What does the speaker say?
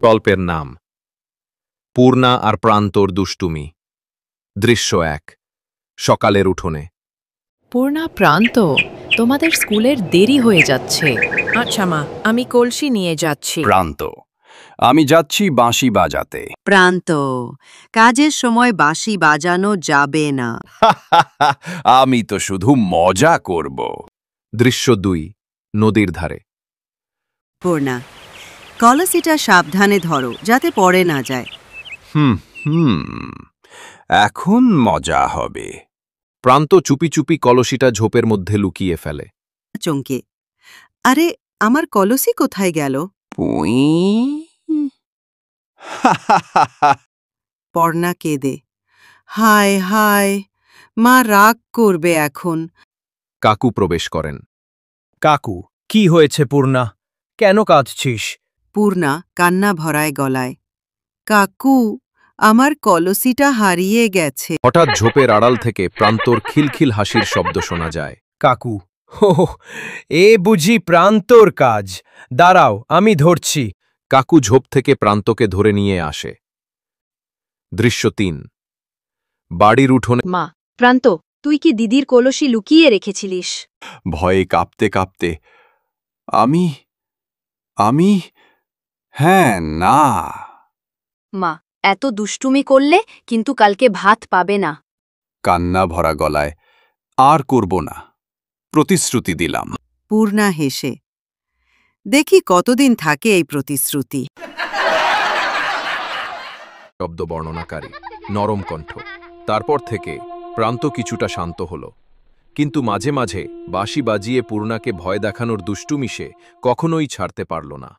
গল্পের নাম পূর্ণা আর প্রান্তর দুষ্টুমি। দৃশ্য ১। সকালের উঠোনে। পূর্ণা, প্রান্ত, তোমাদের স্কুলের দেরি হয়ে যাচ্ছে। আচ্ছা মা, আমি কলসি নিয়ে যাচ্ছি। প্রান্ত, আমি যাচ্ছি বাঁশি বাজাতে। প্রান্ত, কাজের সময় বাঁশি বাজানো যাবে না। আমি তো শুধু মজা করব। দৃশ্য ২। নদীর ধারে। পূর্ণা, কলসিটা সাবধানে ধরো যাতে পড়ে না যায়। এখন মজা হবে। প্রান্ত চুপি চুপি কলসিটা ঝোপের মধ্যে লুকিয়ে ফেলে। চমকে, আরে আমার কলসি কোথায় গেল? পুই। পর্ণা কেঁদে, হায় হায়, মা রাগ করবে এখন। কাকু প্রবেশ করেন। কাকু, কি হয়েছে পূর্ণা? কেন কাঁদছিস? পূর্ণা কান্না ভরায় গলায়, কাকু, আমার কলসিটা হারিয়ে গেছে। হঠাৎ ঝোপের আড়াল থেকে প্রান্তর খিলখিল হাসির শব্দ শোনা যায়। কাকু, হো, এ বুঝি প্রান্তর কাজ। দাঁড়াও, আমি ধরছি। কাকু ঝোপ থেকে প্রান্তকে ধরে নিয়ে আসে। দৃশ্য ৩। বাড়ির উঠোনে। মা, প্রান্ত, তুই কি দিদির কলসি লুকিয়ে রেখেছিলিস? ভয়ে কাঁপতে কাঁপতে, আমি হ্যাঁ না। মা, এত দুষ্টুমি করলে কিন্তু কালকে ভাত পাবে না। কান্না ভরা গলায়, আর করব না, প্রতিশ্রুতি দিলাম। পূর্ণা হেসে, দেখি কতদিন থাকে এই প্রতিশ্রুতি। শব্দ বর্ণনাকারী, নরম কণ্ঠ। তারপর থেকে প্রান্ত কিছুটা শান্ত হল, কিন্তু মাঝে মাঝে বাঁশি বাজিয়ে পূর্ণাকে ভয় দেখানোর দুষ্টুমি সে কখনোই ছাড়তে পারল না।